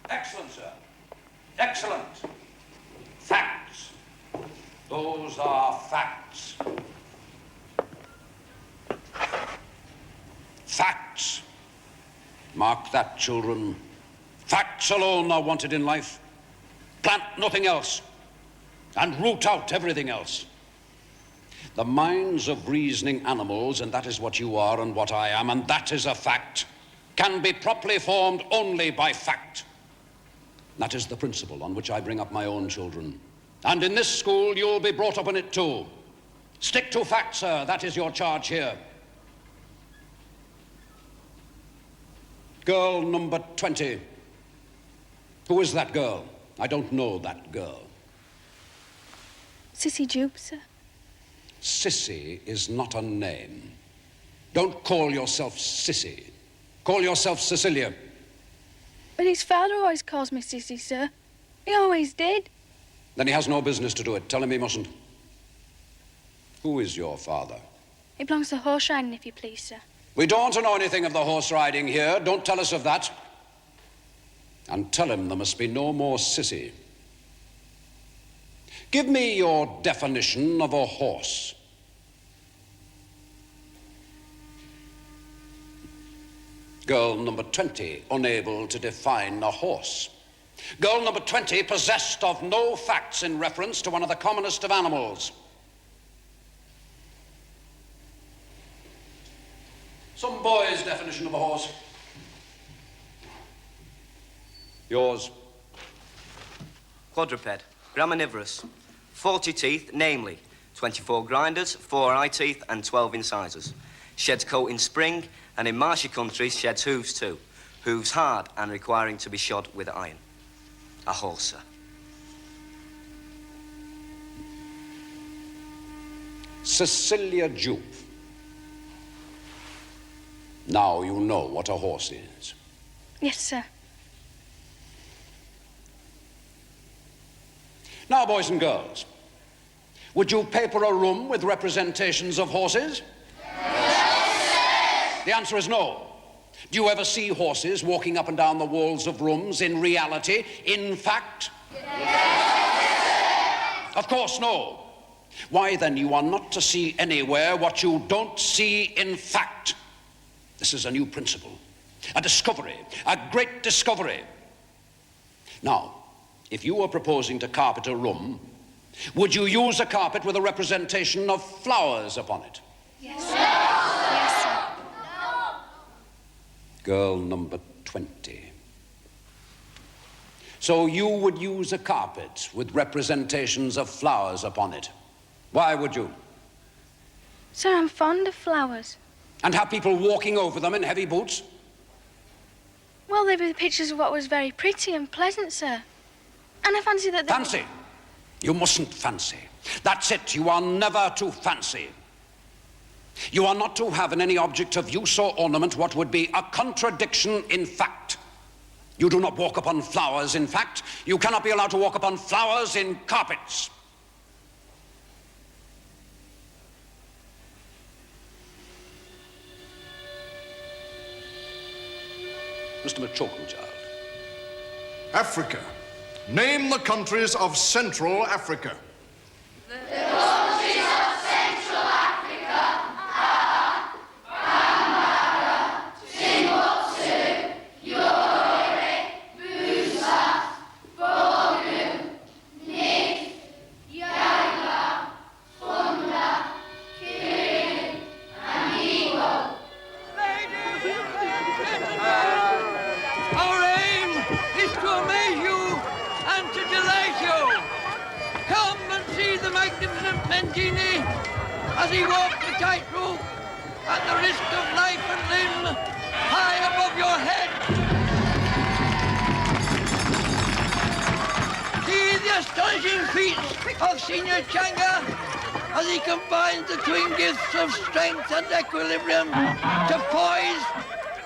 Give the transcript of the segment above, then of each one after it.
Excellent, sir. Excellent. Facts. Those are facts. Facts. Mark that, children. Facts alone are wanted in life. Plant nothing else, and root out everything else. The minds of reasoning animals, and that is what you are and what I am, and that is a fact, can be properly formed only by fact. That is the principle on which I bring up my own children. And in this school, you'll be brought up on it too. Stick to facts, sir. That is your charge here. Girl number 20. Who is that girl? I don't know that girl. Sissy Jupe, sir. Sissy is not a name. Don't call yourself Sissy. Call yourself Cecilia. But his father always calls me Sissy, sir. He always did. Then he has no business to do it. Tell him he mustn't. Who is your father? He belongs to horse riding, if you please, sir. We don't want to know anything of the horse riding here. Don't tell us of that. And tell him there must be no more Sissy. Give me your definition of a horse. Girl number 20, unable to define a horse. Girl number 20, possessed of no facts in reference to one of the commonest of animals. Some boy's definition of a horse. Yours. Quadruped, graminivorous. 40 teeth, namely 24 grinders, 4 eye teeth and 12 incisors. Sheds coat in spring, and in marshy countries sheds hooves too. Hooves hard and requiring to be shod with iron. A horse, sir. Cecilia Jupe. Now you know what a horse is. Yes, sir. Now, boys and girls, would you paper a room with representations of horses? Yes, sir. The answer is no. Do you ever see horses walking up and down the walls of rooms in reality, in fact? Yes. Of course, no. Why, then, you are not to see anywhere what you don't see in fact. This is a new principle, a discovery, a great discovery. Now, if you were proposing to carpet a room, would you use a carpet with a representation of flowers upon it? Yes, sir. Yes, sir. No. Girl number 20. So you would use a carpet with representations of flowers upon it. Why would you? Sir, I'm fond of flowers. And have people walking over them in heavy boots? Well, they were pictures of what was very pretty and pleasant, sir. And I fancy that they... Fancy? You mustn't fancy. That's it. You are never to fancy. You are not to have in any object of use or ornament what would be a contradiction in fact. You do not walk upon flowers in fact. You cannot be allowed to walk upon flowers in carpets. Mr. McChalkenchild. Africa. Name the countries of Central Africa. The countries of Central Africa are Bambara, Timbuktu, Yore, Busa, Bogu, Nif, Yagla, Funda, Kirin, and Igbo. Our aim is to amaze you and to delight you. Come and see the magnificent Mangini as he walks the tightrope at the risk of life and limb high above your head. See the astonishing feats of Senior Changa as he combines the twin gifts of strength and equilibrium to poise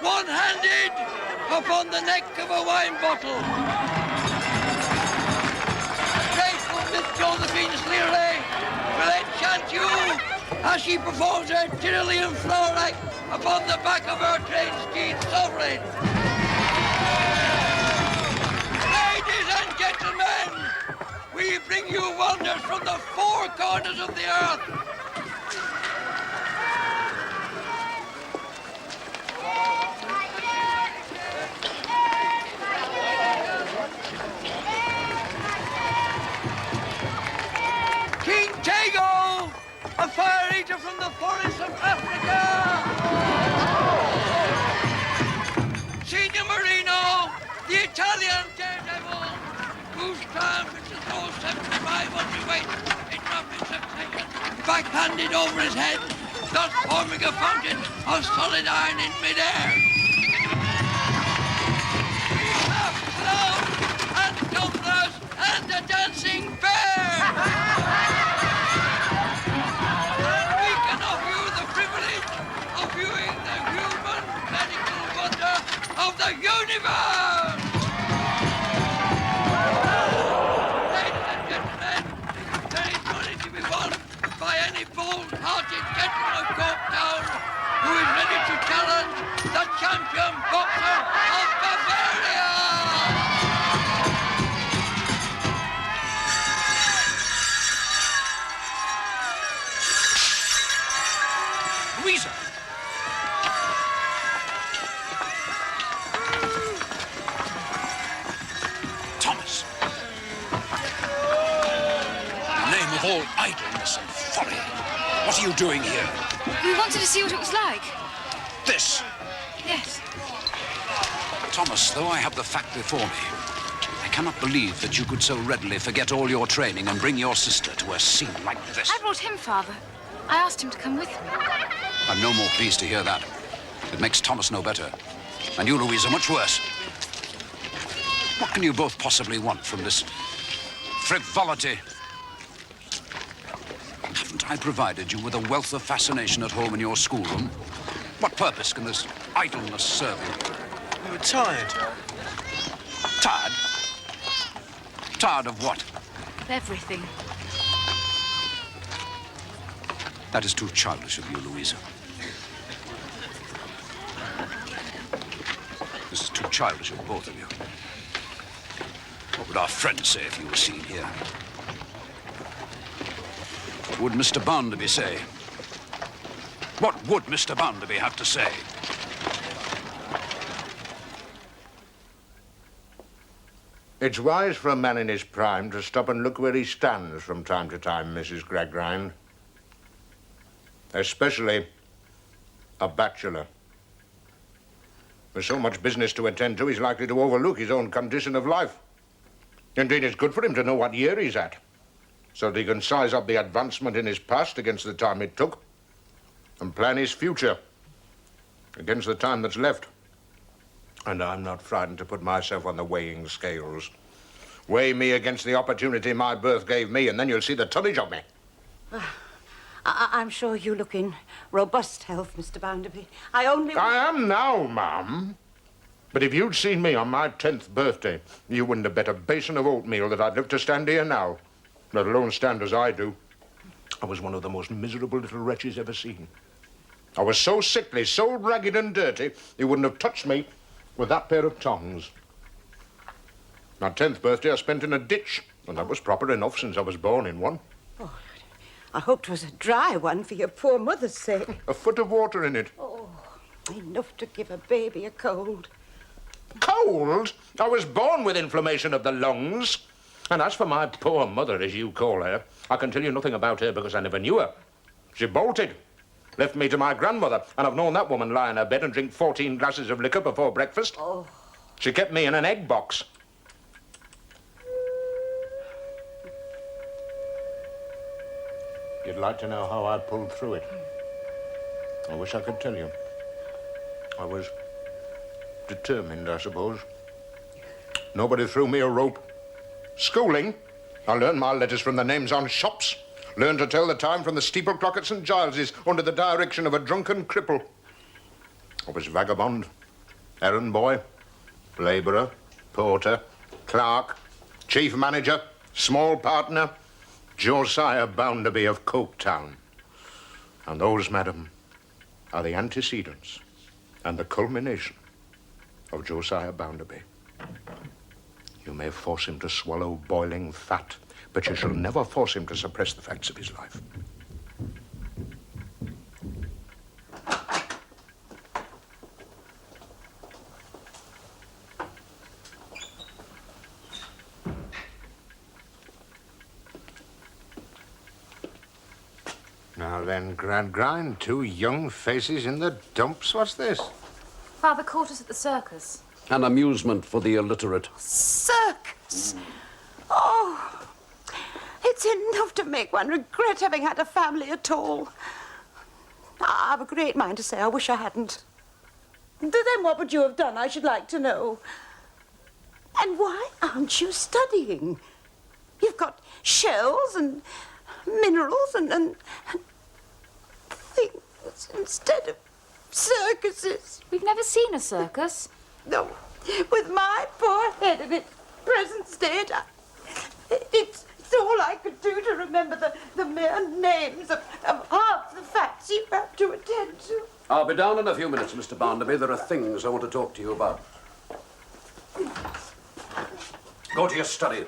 one-handed upon the neck of a wine bottle. Grateful Miss Josephine Sleary will enchant you as she performs her Tyrolean floor act upon the back of her train-skied sovereign. Ladies and gentlemen, we bring you wonders from the four corners of the earth. King Tego, a fire eater from the forests of Africa. Signor Marino, the Italian daredevil, whose triumph is to throw 75 underweight in rapid succession, backhanded over his head, thus forming a fountain of solid iron in midair. We have clowns and tumblers and a dancing bear. And we can offer you the privilege of viewing the human medical wonder of the universe. Ladies and gentlemen, there is money to be won by any bold-hearted gentleman of Coketown who is ready to challenge the champion boxer of Bavaria. Louisa! Thomas! In the name of all idleness and folly, what are you doing here? We wanted to see what it was like. This! Yes. Thomas, though I have the fact before me, I cannot believe that you could so readily forget all your training and bring your sister to a scene like this. I brought him, Father. I asked him to come with me. I'm no more pleased to hear that. It makes Thomas no better. And you, Louisa, much worse. What can you both possibly want from this frivolity? Haven't I provided you with a wealth of fascination at home in your schoolroom? What purpose can this idleness serve you? We were tired. Tired? Tired of what? Of everything. That is too childish of you, Louisa. This is too childish of both of you. What would our friends say if you were seen here? What would Mr. Bounderby say? What would Mr. Bounderby have to say? It's wise for a man in his prime to stop and look where he stands from time to time, Mrs. Gradgrind. Especially a bachelor. With so much business to attend to, he's likely to overlook his own condition of life. Indeed, it's good for him to know what year he's at, so that he can size up the advancement in his past against the time it took, and plan his future against the time that's left. And I'm not frightened to put myself on the weighing scales. Weigh me against the opportunity my birth gave me, and then you'll see the tonnage of me. I'm sure you look in robust health, Mr. Bounderby. I am now, ma'am. But if you'd seen me on my 10th birthday, you wouldn't have bet a basin of oatmeal that I'd live to stand here now, let alone stand as I do. I was one of the most miserable little wretches ever seen. I was so sickly, so ragged and dirty, you wouldn't have touched me with that pair of tongs. My 10th birthday I spent in a ditch, and that was proper enough since I was born in one. Oh, I hoped it was a dry one for your poor mother's sake. A foot of water in it. Oh, enough to give a baby a cold. Cold? I was born with inflammation of the lungs. And as for my poor mother, as you call her, I can tell you nothing about her because I never knew her. She bolted, left me to my grandmother, and I've known that woman lie in her bed and drink 14 glasses of liquor before breakfast. Oh. She kept me in an egg box. You'd like to know how I pulled through it? I wish I could tell you. I was determined, I suppose. Nobody threw me a rope. Schooling, I learned my letters from the names on shops. Learned to tell the time from the steeple clock at St. Giles's under the direction of a drunken cripple. I was vagabond, errand boy, labourer, porter, clerk, chief manager, small partner, Josiah Bounderby of Coketown. And those, madam, are the antecedents and the culmination of Josiah Bounderby. You may force him to swallow boiling fat, but you shall never force him to suppress the facts of his life. Now then, Gradgrind, two young faces in the dumps. What's this? Father caught us at the circus. An amusement for the illiterate. Circus? Oh, it's enough to make one regret having had a family at all. I have a great mind to say I wish I hadn't. Then what would you have done, I should like to know? And why aren't you studying? You've got shells and minerals and things instead of circuses. We've never seen a circus. No, with my poor head in its present state, it's all I could do to remember the mere names of half the facts you have to attend to. I'll be down in a few minutes, Mr. Bounderby. There are things I want to talk to you about. Go to your study.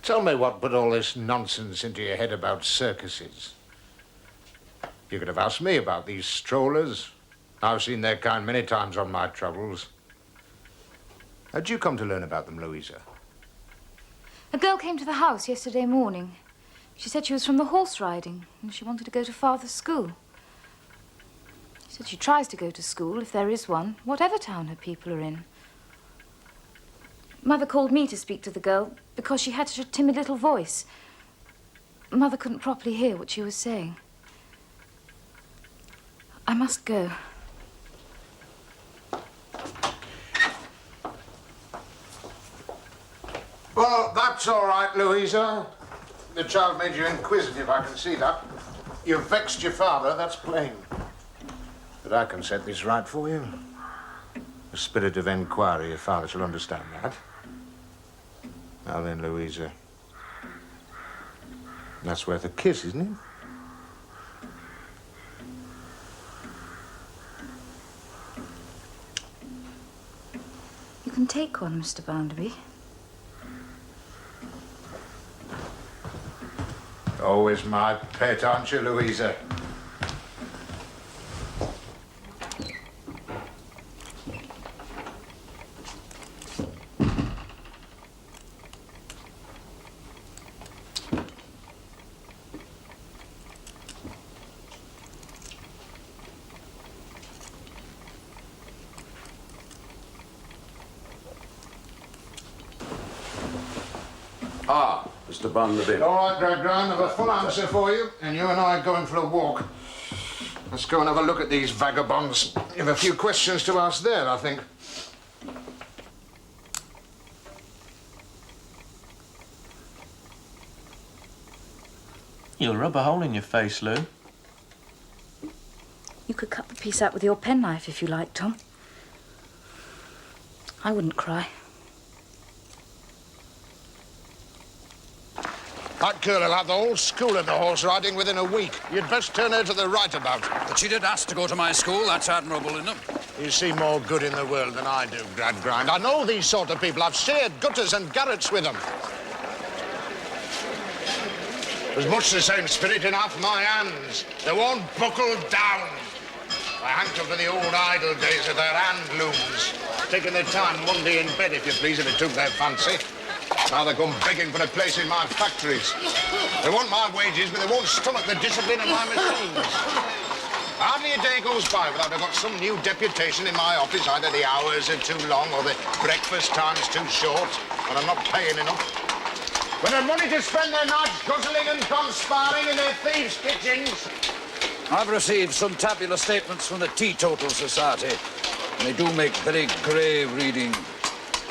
Tell me what put all this nonsense into your head about circuses. You could have asked me about these strollers. I've seen their kind many times on my travels. How'd you come to learn about them, Louisa? A girl came to the house yesterday morning. She said she was from the horse riding and she wanted to go to Father's school. She said she tries to go to school, if there is one, whatever town her people are in. Mother called me to speak to the girl because she had such a timid little voice. Mother couldn't properly hear what she was saying. I must go. Well, that's all right, Louisa. The child made you inquisitive, I can see that. You've vexed your father, that's plain. But I can set this right for you. The spirit of inquiry, your father shall understand that. Now then, Louisa. That's worth a kiss, isn't it? You can take one, Mr. Bounderby. Always my pet, aren't you, Louisa? Ah, Mr. Bounderby. All right, Gradgrind, I've a full answer for you, and you and I are going for a walk. Let's go and have a look at these vagabonds. You've a few questions to ask there, I think. You'll rub a hole in your face, Lou. You could cut the piece out with your penknife if you like, Tom. I wouldn't cry. That girl will have the whole school at the horse riding within a week. You'd best turn her to the right about. But she did ask to go to my school. That's admirable in her. You see more good in the world than I do, Gradgrind. I know these sort of people. I've shared gutters and garrets with them. There's much the same spirit in half my hands. They won't buckle down. I hanker for the old idle days of their hand looms. Taking their time one day in bed, if you please, if it took their fancy. Now they come begging for a place in my factories. They want my wages, but they won't stomach the discipline of my machines. Hardly a day goes by without I've got some new deputation in my office. Either the hours are too long or the breakfast time's too short, and I'm not paying enough. When they've money to spend their nights guzzling and conspiring in their thieves' kitchens. I've received some tabular statements from the Teetotal Society. They do make very grave reading.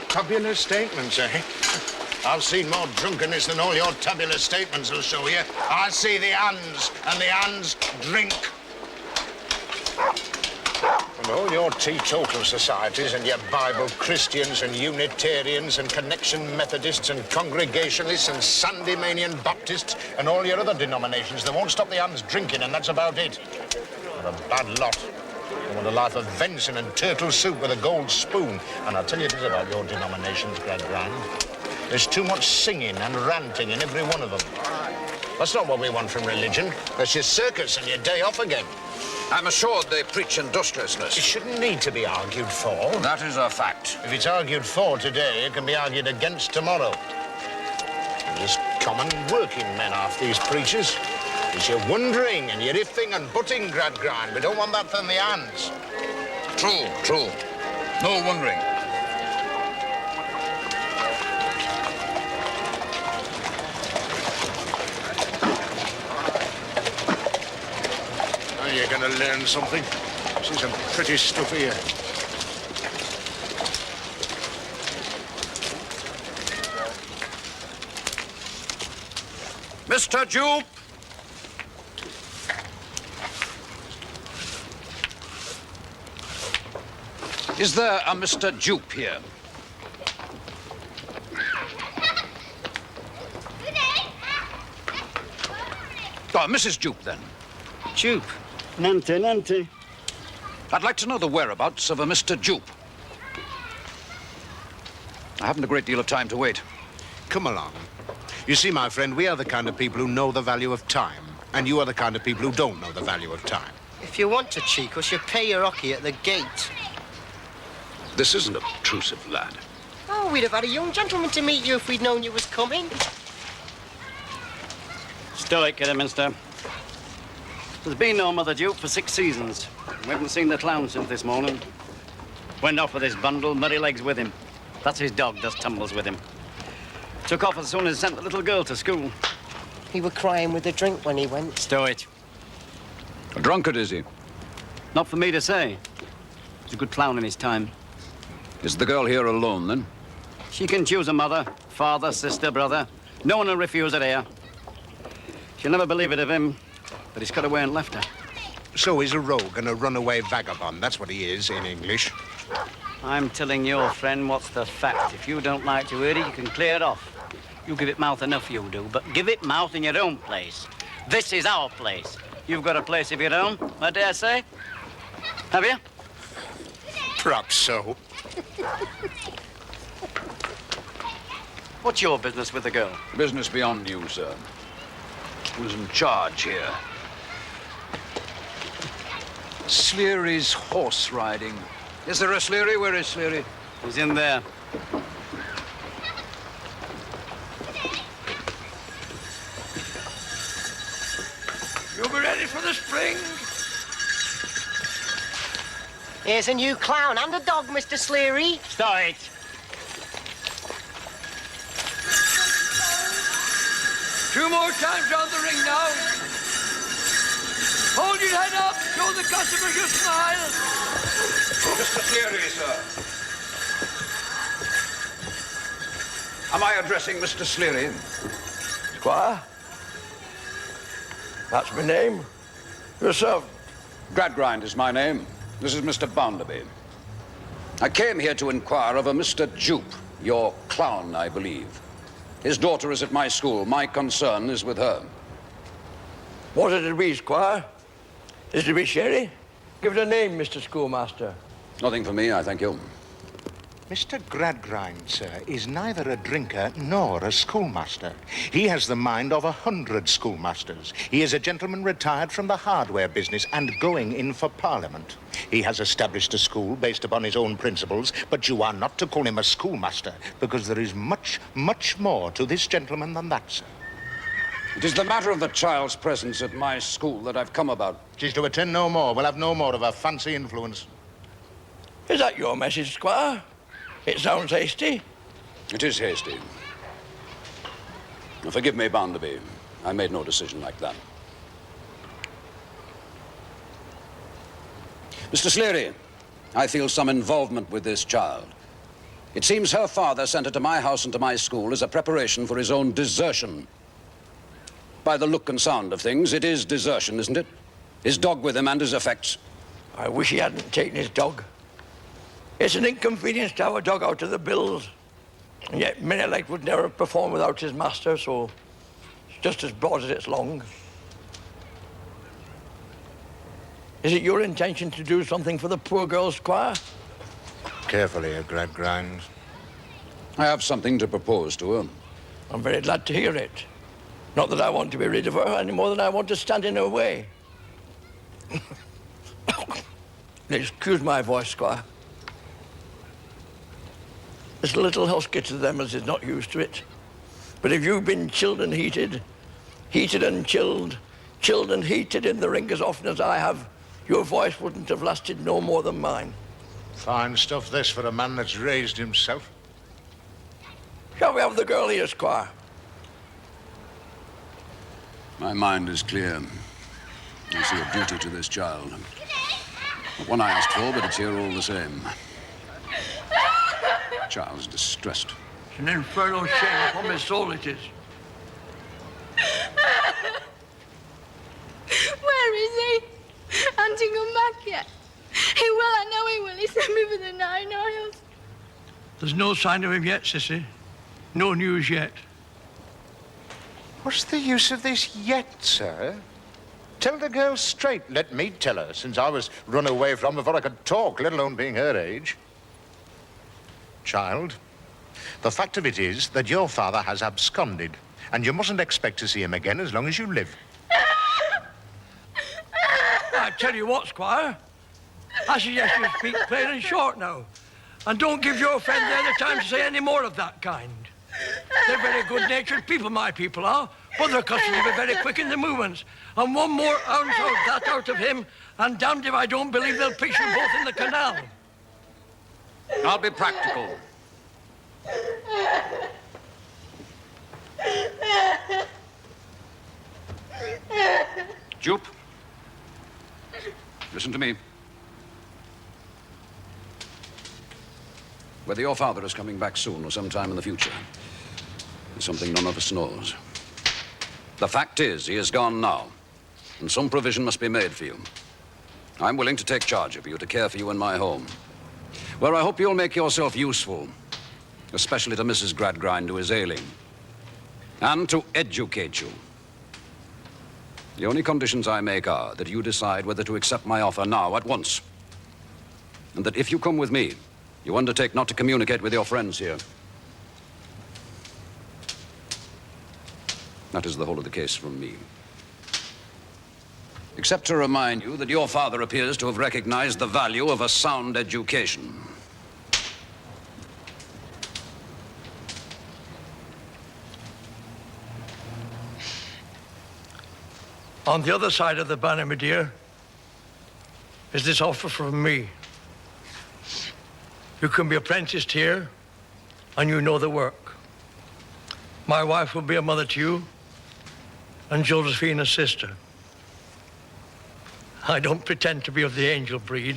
Tabular statements, eh? I've seen more drunkenness than all your tabular statements will show you. I see the hands, and the hands drink. And all your teetotal societies and your Bible Christians and Unitarians and Connection Methodists and Congregationalists and Sandymanian Baptists and all your other denominations, they won't stop the hands drinking, and that's about it. What a bad lot. They want a life of venison and turtle soup with a gold spoon. And I'll tell you this about your denominations, Grand. There's too much singing and ranting in every one of them. That's not what we want from religion. That's your circus and your day off again. I'm assured they preach industriousness. It shouldn't need to be argued for. That is a fact. If it's argued for today, it can be argued against tomorrow. They're just common working men, half these preachers. It's your wondering and your ifing and butting, Gradgrind. We don't want that from the hands. True. No wondering. Now you're going to learn something. See some pretty stuff here. Mr. Jupe! Is there a Mr. Jupe here? Oh, Mrs. Jupe, then. Jupe? Nante. I'd like to know the whereabouts of a Mr. Jupe. I haven't a great deal of time to wait. Come along. You see, my friend, we are the kind of people who know the value of time, and you are the kind of people who don't know the value of time. If you want to cheek us, you pay your hockey at the gate. This isn't obtrusive, lad. Oh, we'd have had a young gentleman to meet you if we'd known you was coming. Stoic, Kidderminster. There's been no Mother Duke for 6 seasons. We haven't seen the clown since this morning. Went off with his bundle, muddy legs with him. That's his dog, does tumbles with him. Took off as soon as he sent the little girl to school. He were crying with the drink when he went. Stow it. A drunkard, is he? Not for me to say. He's a good clown in his time. Is the girl here alone, then? She can choose a mother, father, sister, brother. No one will refuse her here. She'll never believe it of him, but he's cut away and left her. So he's a rogue and a runaway vagabond. That's what he is in English. I'm telling your friend what's the fact. If you don't like to hear it, you can clear it off. You give it mouth enough, you do, but give it mouth in your own place. This is our place. You've got a place of your own, I dare say. Have you? Perhaps so. What's your business with the girl? Business beyond you, sir. Who's in charge here? Sleary's horse riding. Is there a Sleary? Where is Sleary? He's in there. You'll be ready for the spring? Here's a new clown and a dog, Mr. Sleary. Stop it. Two more times round the ring now. Hold your head up. Show the customers your smile. Mr. Sleary, sir. Am I addressing Mr. Sleary? Squire? That's my name. Yourself? Gradgrind is my name. This is Mr. Bounderby. I came here to inquire of a Mr. Jupe, your clown, I believe. His daughter is at my school. My concern is with her. What is it to be, Squire? Is it to be Sherry? Give it a name, Mr. Schoolmaster. Nothing for me, I thank you. Mr. Gradgrind, sir, is neither a drinker nor a schoolmaster. He has the mind of 100 schoolmasters. He is a gentleman retired from the hardware business and going in for Parliament. He has established a school based upon his own principles, but you are not to call him a schoolmaster, because there is much, much more to this gentleman than that, sir. It is the matter of the child's presence at my school that I've come about. She's to attend no more. We'll have no more of her fancy influence. Is that your message, Squire? It sounds hasty. It is hasty. Now, forgive me, Bounderby. I made no decision like that. Mr. Sleary, I feel some involvement with this child. It seems her father sent her to my house and to my school as a preparation for his own desertion. By the look and sound of things, it is desertion, isn't it? His dog with him and his effects. I wish he hadn't taken his dog. It's an inconvenience to have a dog out of the bills. And yet Many-Legs would never perform without his master, so it's just as broad as it's long. Is it your intention to do something for the poor girl, Squire? Carefully, Gradgrind. I have something to propose to her. I'm very glad to hear it. Not that I want to be rid of her any more than I want to stand in her way. Excuse my voice, Squire. This little husky to them as is not used to it. But if you've been chilled and heated, heated and chilled, chilled and heated in the ring as often as I have, your voice wouldn't have lasted no more than mine. Fine stuff, this, for a man that's raised himself. Shall we have the girl here, Squire? My mind is clear. I see a duty to this child. Not one I asked for, but it's here all the same. The child's distressed. It's an infernal shame upon my soul it is. Where is he? Hasn't he come back yet? He will, I know he will. He sent me for the 9 Isles. There's no sign of him yet, Sissy. No news yet. What's the use of this yet, sir? Tell the girl straight. Let me tell her, since I was run away from before I could talk, let alone being her age. Child, the fact of it is that your father has absconded, and you mustn't expect to see him again as long as you live. I tell you what, Squire. I suggest you speak plain and short now. And don't give your friend there the time to say any more of that kind. They're very good-natured people, my people are, but they're accustomed to be very quick in the movements. And one more ounce of that out of him, and damned if I don't believe they'll pitch you both in the canal. I'll be practical. Jupe, listen to me. Whether your father is coming back soon or sometime in the future is something none of us knows. The fact is, he is gone now, and some provision must be made for you. I'm willing to take charge of you, to care for you in my home, where I hope you'll make yourself useful, especially to Mrs. Gradgrind, who is ailing, and to educate you. The only conditions I make are that you decide whether to accept my offer now, at once, and that if you come with me, you undertake not to communicate with your friends here. That is the whole of the case from me. Except to remind you that your father appears to have recognized the value of a sound education. On the other side of the banner, my dear, is this offer from me. You can be apprenticed here, and you know the work. My wife will be a mother to you, and Josephine a sister. I don't pretend to be of the angel breed,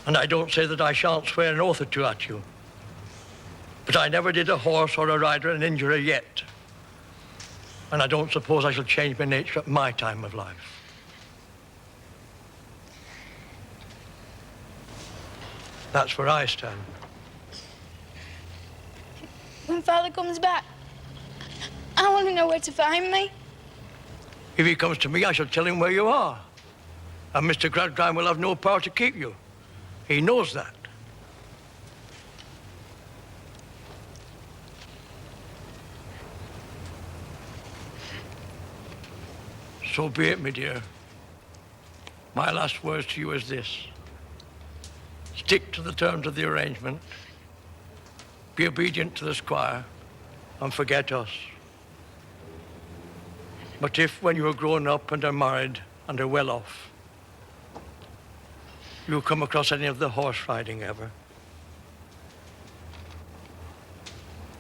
and I don't say that I shan't swear an oath or two at you. But I never did a horse or a rider an injury yet, and I don't suppose I shall change my nature at my time of life. That's where I stand. When Father comes back, I want to know where to find me. If he comes to me, I shall tell him where you are. And Mr. Gradgrind will have no power to keep you. He knows that. So be it, my dear. My last words to you is this. Stick to the terms of the arrangement. Be obedient to the squire and forget us. But if, when you are grown up and are married and are well off, you come across any of the horse riding ever,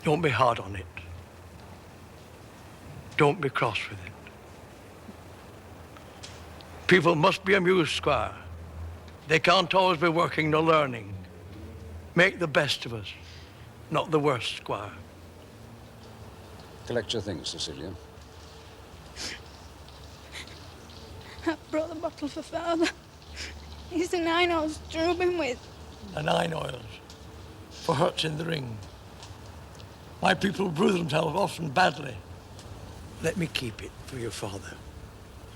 don't be hard on it. Don't be cross with it. People must be amused, Squire. They can't always be working nor learning. Make the best of us, not the worst, Squire. Collect your things, Cecilia. I brought the bottle for Father. It's the 9 oils to rub him with. The 9 oils for hurts in the ring. My people bruise themselves often badly. Let me keep it for your father.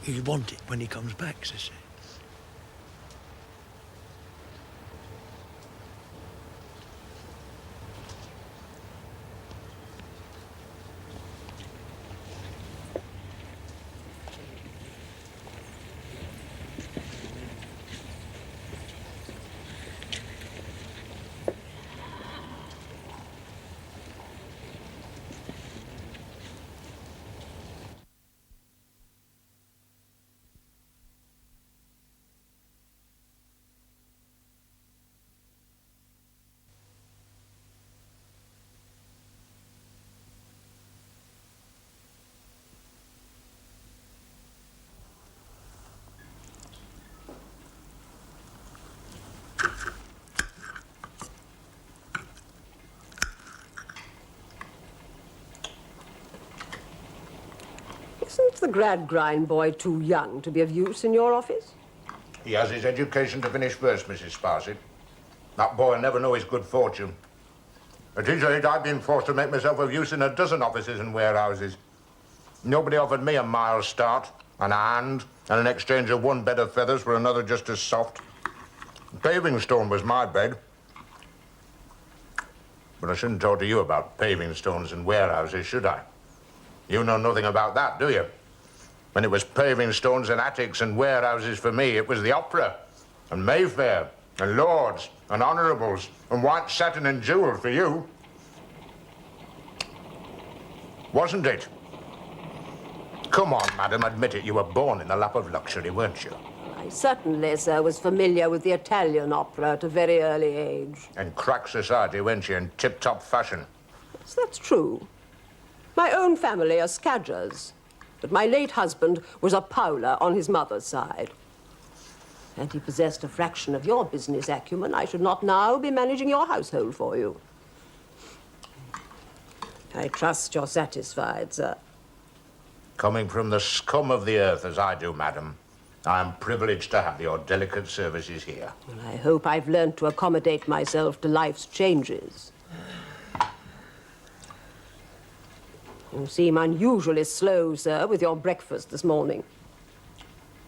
He'll want it when he comes back, Sissy. Isn't the Gradgrind boy too young to be of use in your office? He has his education to finish first, Mrs. Sparsit. That boy will never know his good fortune. At his age, I've been forced to make myself of use in a dozen offices and warehouses. Nobody offered me a mile's start, and a hand, and an exchange of one bed of feathers for another just as soft. Paving stone was my bed. But I shouldn't talk to you about paving stones and warehouses, should I? You know nothing about that, do you? When it was paving stones and attics and warehouses for me, it was the opera, and Mayfair, and lords, and honourables, and white satin and jewels for you. Wasn't it? Come on, madam, admit it. You were born in the lap of luxury, weren't you? I certainly, sir, was familiar with the Italian opera at a very early age. And crack society, weren't you, in tip-top fashion? Yes, that's true. My own family are Scadgers, but my late husband was a Powler on his mother's side. Had he possessed a fraction of your business acumen, I should not now be managing your household for you. I trust you're satisfied, sir. Coming from the scum of the earth as I do, madam, I am privileged to have your delicate services here. And I hope I've learned to accommodate myself to life's changes. You seem unusually slow, sir, with your breakfast this morning.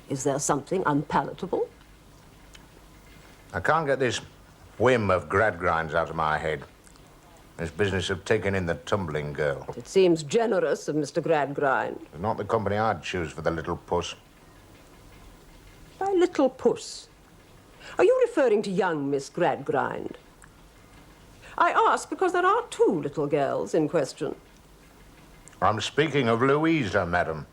Is there something unpalatable? I can't get this whim of Gradgrind's out of my head. This business of taking in the tumbling girl. It seems generous of Mr. Gradgrind. It's not the company I'd choose for the little puss. By little puss, are you referring to young Miss Gradgrind? I ask because there are 2 little girls in question. I'm speaking of Louisa, madam.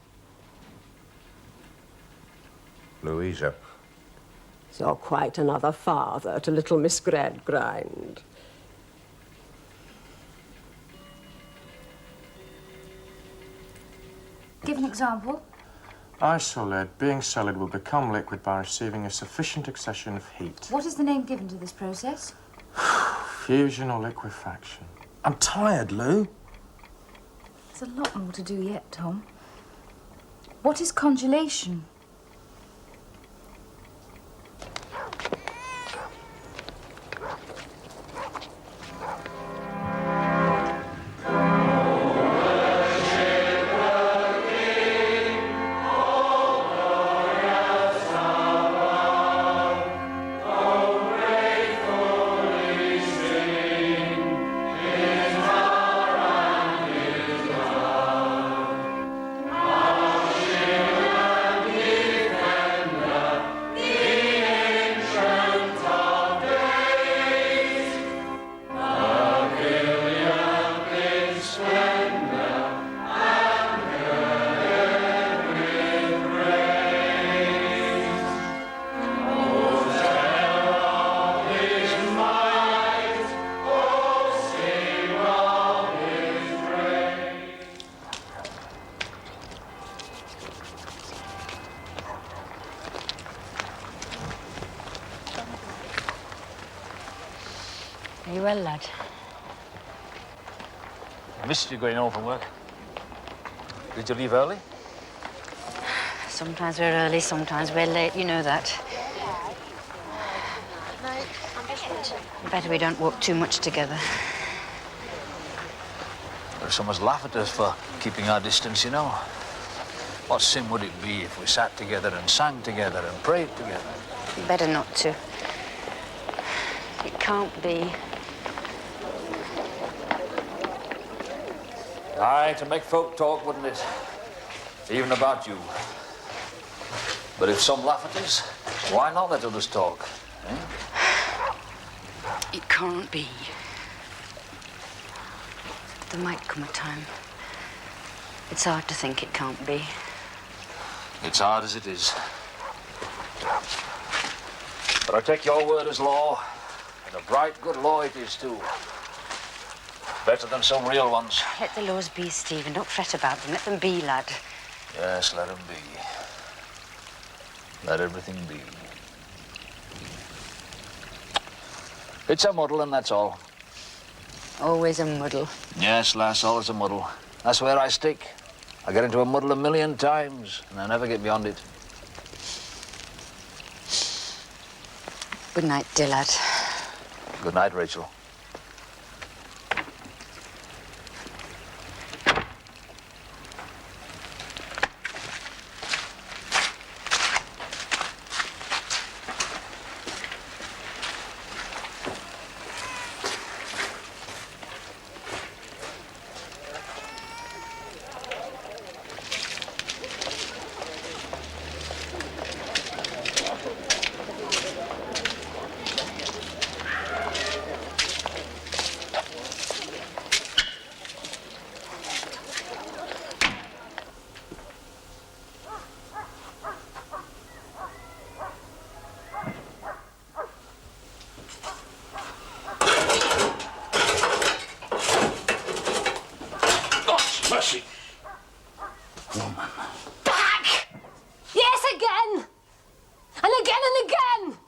Louisa. You're quite another father to little Miss Gradgrind. Give an example. Isolate, being solid, will become liquid by receiving a sufficient accession of heat. What is the name given to this process? Fusion or liquefaction. I'm tired, Lou. There's a lot more to do yet, Tom. What is congelation? Very well, lad. I missed you going home from work. Did you leave early? Sometimes we're early, sometimes we're late. You know that. Better we don't walk too much together. Some must laugh at us for keeping our distance, you know. What sin would it be if we sat together and sang together and prayed together? Better not to. It can't be. Aye, to make folk talk, wouldn't it? Even about you. But if some laugh at us, why not let others talk? Eh? It can't be. There might come a time. It's hard to think it can't be. It's hard as it is. But I take your word as law, and a bright, good law it is, too. Better than some real ones. Let the laws be, Stephen. Don't fret about them. Let them be, lad. Yes, let them be. Let everything be. It's a muddle, and that's all. Always a muddle. Yes, lass, always a muddle. That's where I stick. I get into a muddle 1,000,000 times, and I never get beyond it. Good night, dear lad. Good night, Rachel. Mercy. Woman. Back! Yes, again! And again and again!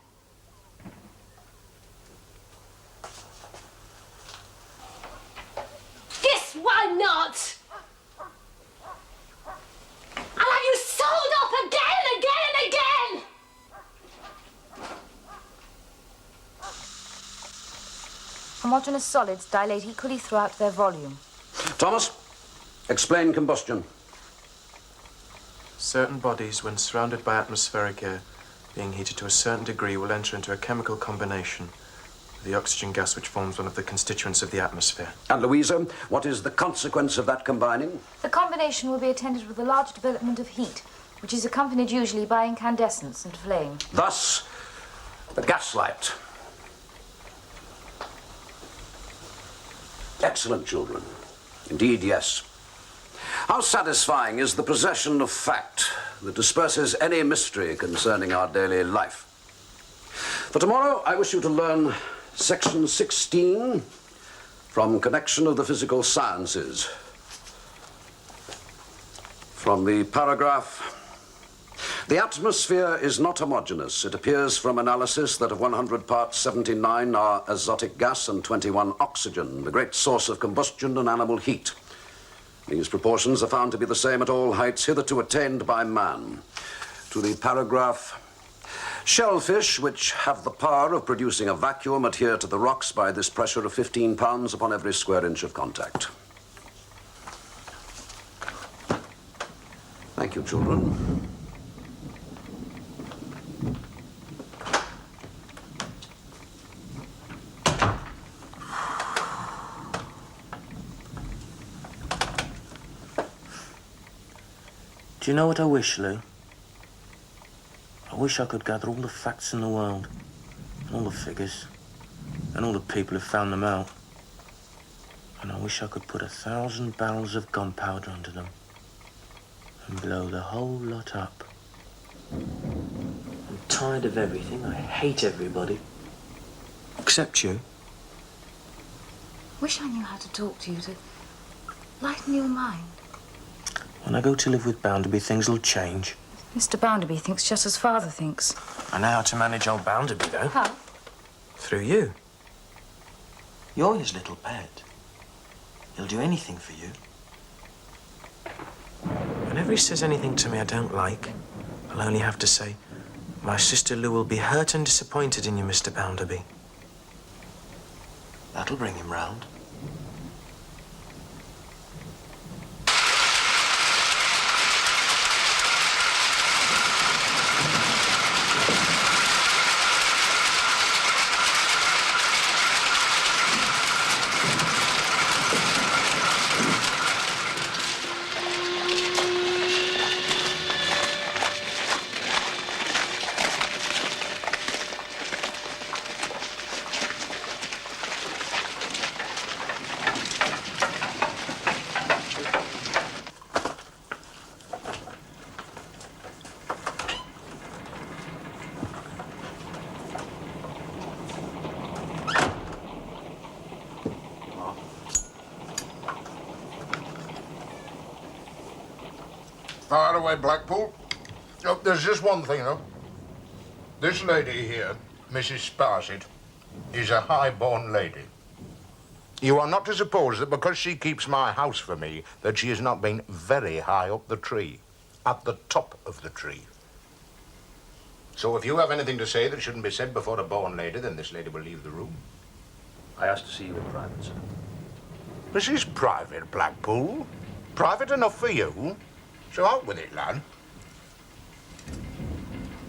Yes, why not? And have you sold up again and again and again? Homogeneous solids dilate equally throughout their volume. Thomas, explain combustion. Certain bodies, when surrounded by atmospheric air, being heated to a certain degree, will enter into a chemical combination with the oxygen gas which forms one of the constituents of the atmosphere. And Louisa, what is the consequence of that combining? The combination will be attended with a large development of heat, which is accompanied usually by incandescence and flame. Thus, the gaslight. Excellent children. Indeed, yes. How satisfying is the possession of fact that disperses any mystery concerning our daily life. For tomorrow, I wish you to learn section 16 from Connection of the Physical Sciences. From the paragraph, the atmosphere is not homogeneous. It appears from analysis that of 100 parts 79 are azotic gas and 21 oxygen, the great source of combustion and animal heat. These proportions are found to be the same at all heights hitherto attained by man. To the paragraph, shellfish, which have the power of producing a vacuum, adhere to the rocks by this pressure of 15 pounds upon every square inch of contact. Thank you, children. Do you know what I wish, Lou? I wish I could gather all the facts in the world, and all the figures, and all the people who found them out. And I wish I could put 1,000 barrels of gunpowder under them and blow the whole lot up. I'm tired of everything. I hate everybody. Except you. Wish I knew how to talk to you to lighten your mind. When I go to live with Bounderby, things will change. Mr. Bounderby thinks just as father thinks. I know how to manage old Bounderby, though. How? Through you. You're his little pet. He'll do anything for you. Whenever he says anything to me I don't like, I'll only have to say, my sister Lou will be hurt and disappointed in you, Mr. Bounderby. That'll bring him round. Fire away, Blackpool. Oh, there's just one thing, though. This lady here, Mrs. Sparsit, is a high-born lady. You are not to suppose that because she keeps my house for me, that she has not been very high up the tree, at the top of the tree. So if you have anything to say that shouldn't be said before a born lady, then this lady will leave the room. I asked to see you in private, sir. This is private, Blackpool. Private enough for you. So out with it, lad.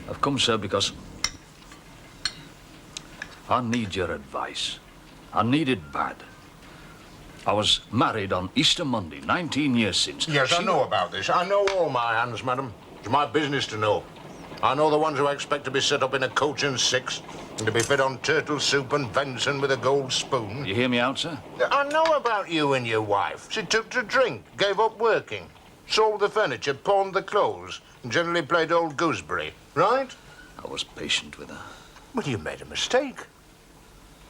I've come, sir, because I need your advice. I need it bad. I was married on Easter Monday, 19 years since. Yes, I know about this. I know all my hands, madam. It's my business to know. I know the ones who expect to be set up in a coach and six and to be fed on turtle soup and venison with a gold spoon. You hear me out, sir? I know about you and your wife. She took to drink, gave up working, sold the furniture, pawned the clothes, and generally played old gooseberry, right? I was patient with her. Well, you made a mistake.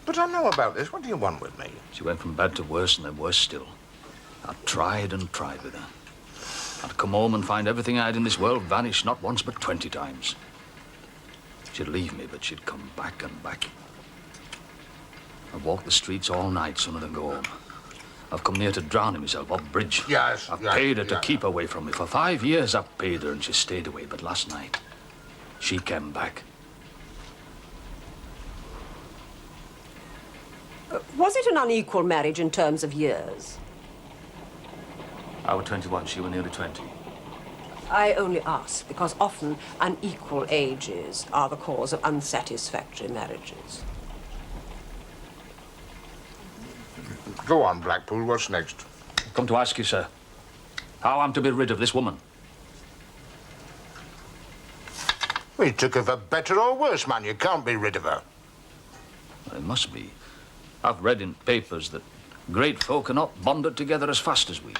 But I know about this. What do you want with me? She went from bad to worse and then worse still. I tried and tried with her. I'd come home and find everything I had in this world vanish not once but 20 times. She'd leave me, but she'd come back and back. I'd walk the streets all night sooner than go home. I've come near to drowning myself off bridge. Yes. I've paid her to keep away from me. For 5 years I've paid her and she stayed away. But last night, she came back. Was it an unequal marriage in terms of years? I was 21, she was nearly 20. I only ask because often unequal ages are the cause of unsatisfactory marriages. Go on, Blackpool. What's next? Come to ask you, sir, how I'm to be rid of this woman. We took her for better or worse, man. You can't be rid of her. Well, it must be. I've read in papers that great folk are not bonded together as fast as we.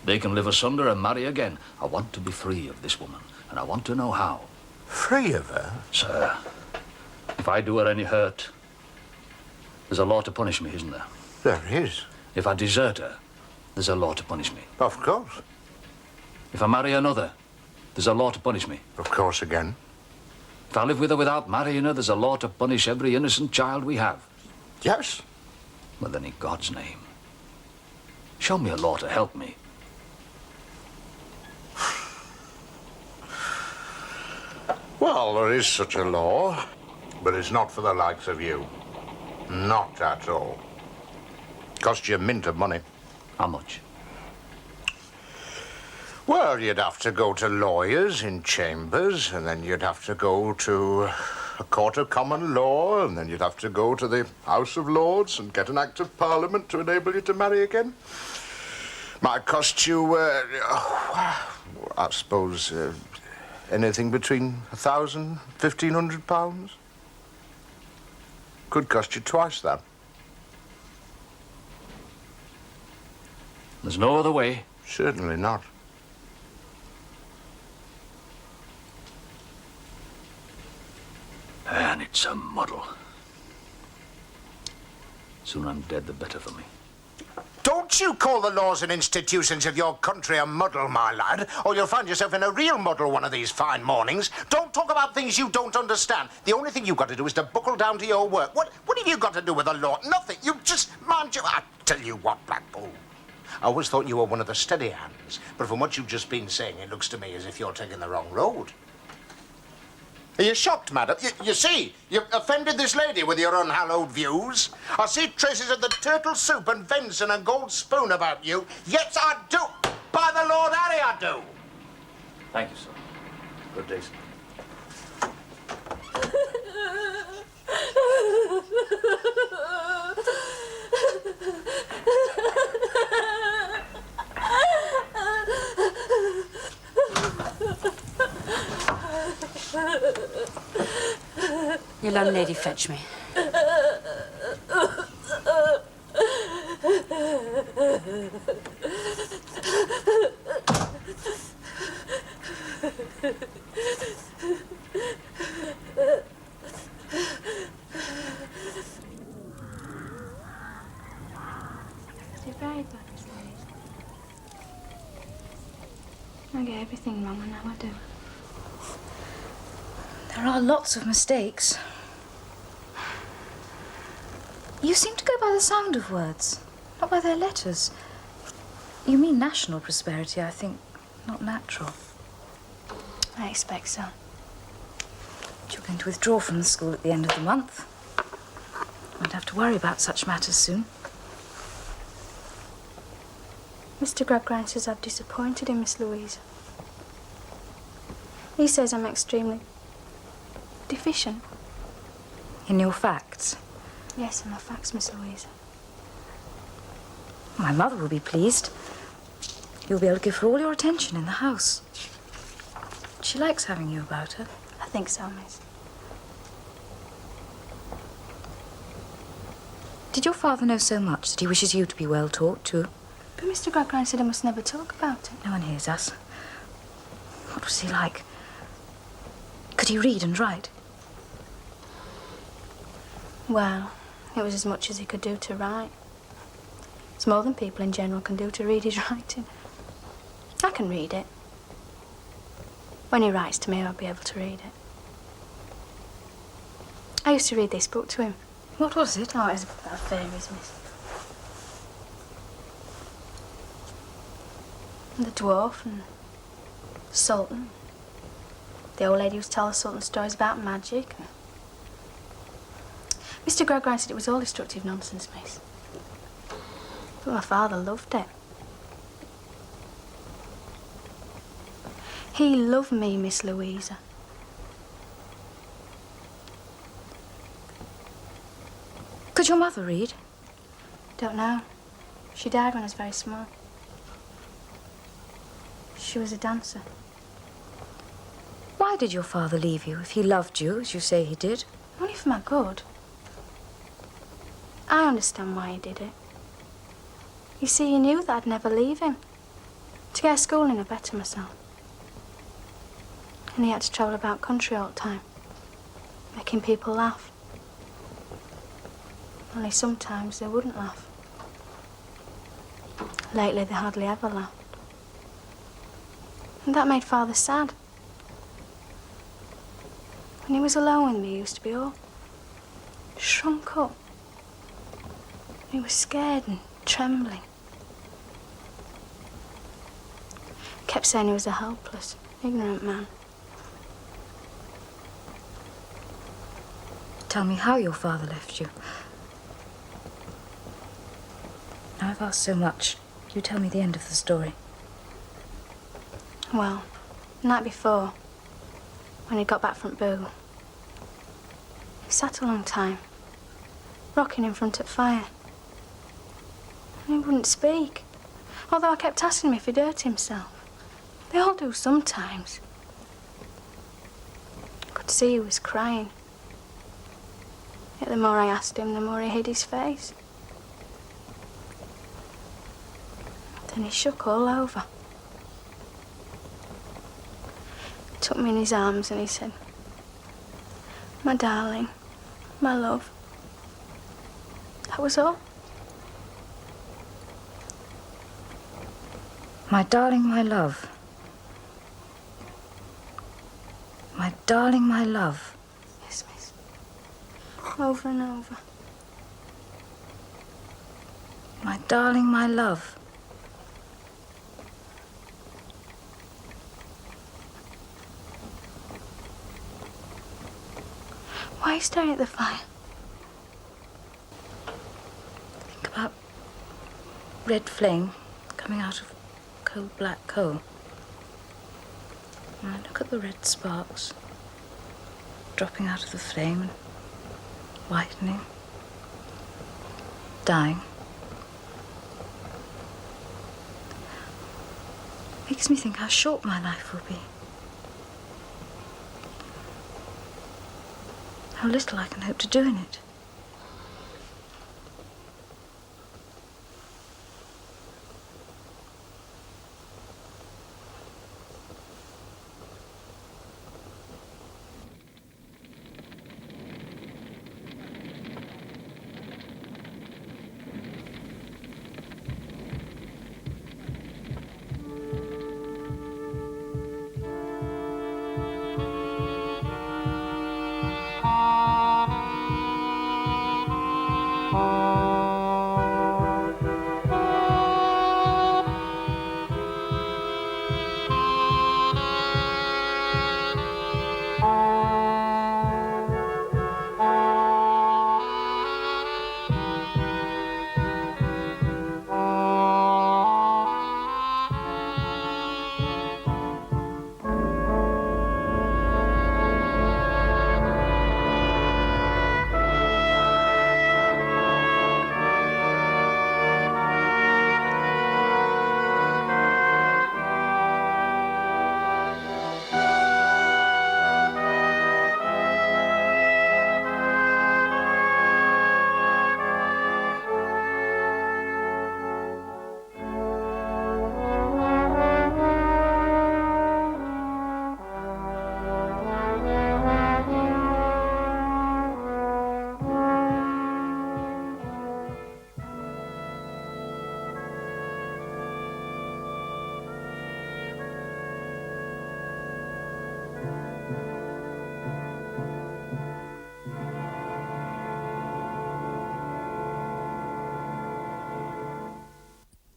They can live asunder and marry again. I want to be free of this woman, and I want to know how. Free of her? Sir, if I do her any hurt, there's a law to punish me, isn't there? There is. If I desert her, there's a law to punish me. Of course. If I marry another, there's a law to punish me. Of course again. If I live with her without marrying her, there's a law to punish every innocent child we have. Yes. Well, then, in God's name, show me a law to help me. Well, there is such a law, but it's not for the likes of you. Not at all. Cost you a mint of money. How much? Well, you'd have to go to lawyers in chambers, and then you'd have to go to a court of common law, and then you'd have to go to the House of Lords and get an Act of Parliament to enable you to marry again. Might cost you, I suppose, anything between £1,000, £1,500. Could cost you twice that. There's no other way? Certainly not. And it's a muddle. Sooner I'm dead, the better for me. Don't you call the laws and institutions of your country a muddle, my lad, or you'll find yourself in a real muddle one of these fine mornings. Don't talk about things you don't understand. The only thing you've got to do is to buckle down to your work. What have you got to do with the law? Nothing. You just mind you. I tell you what, Blackpool. I always thought you were one of the steady hands, but from what you've just been saying, it looks to me as if you're taking the wrong road. Are you shocked, madam? You see, you've offended this lady with your unhallowed views. I see traces of the turtle soup and venison and gold spoon about you. Yes, I do. By the Lord Harry, I do. Thank you, sir. Good day, sir. Your landlady fetch me. You're very bad, Miss Louise. I get everything wrong, and now I do. There are lots of mistakes. You seem to go by the sound of words, not by their letters. You mean national prosperity, I think, not natural. I expect so. But you're going to withdraw from the school at the end of the month. You won't have to worry about such matters soon. Mr. Gradgrind says I've disappointed him, Miss Louise. He says I'm extremely deficient. In your facts? Yes, in my facts, Miss Louise. My mother will be pleased. You'll be able to give her all your attention in the house. She likes having you about her. I think so, miss. Did your father know so much that he wishes you to be well taught, too? But Mr. Gradgrind said I must never talk about it. No one hears us. What was he like? Could he read and write? Well, it was as much as he could do to write. It's more than people in general can do to read his writing. I can read it. When he writes to me, I'll be able to read it. I used to read this book to him. What was it? Oh, it was about fairies, miss. And the dwarf and the sultan. The old lady used to tell the sultan stories about magic. And Mr. Gradgrind said it was all destructive nonsense, miss. But my father loved it. He loved me, Miss Louisa. Could your mother read? Don't know. She died when I was very small. She was a dancer. Why did your father leave you if he loved you, as you say he did? Only for my good. I understand why he did it. You see, he knew that I'd never leave him. To get schooling, I better myself. And he had to travel about country all the time, making people laugh. Only sometimes they wouldn't laugh. Lately, they hardly ever laughed. And that made Father sad. When he was alone with me, he used to be all shrunk up. He was scared and trembling. Kept saying he was a helpless, ignorant man. Tell me how your father left you. Now I've asked so much. You tell me the end of the story. Well, the night before, when he got back from Boo, he sat a long time, rocking in front of the fire. And he wouldn't speak, although I kept asking him if he'd hurt himself. They all do sometimes. I could see he was crying. Yet the more I asked him, the more he hid his face. Then he shook all over. He took me in his arms and he said, "My darling, my love." That was all. My darling, my love. My darling, my love. Yes, miss. Over and over. My darling, my love. Why are you staring at the fire? Think about red flame coming out of cold black coal. And look at the red sparks dropping out of the flame and whitening, dying. Makes me think how short my life will be. How little I can hope to do in it.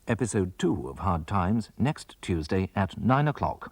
Episode 2 of Hard Times next Tuesday at 9 o'clock.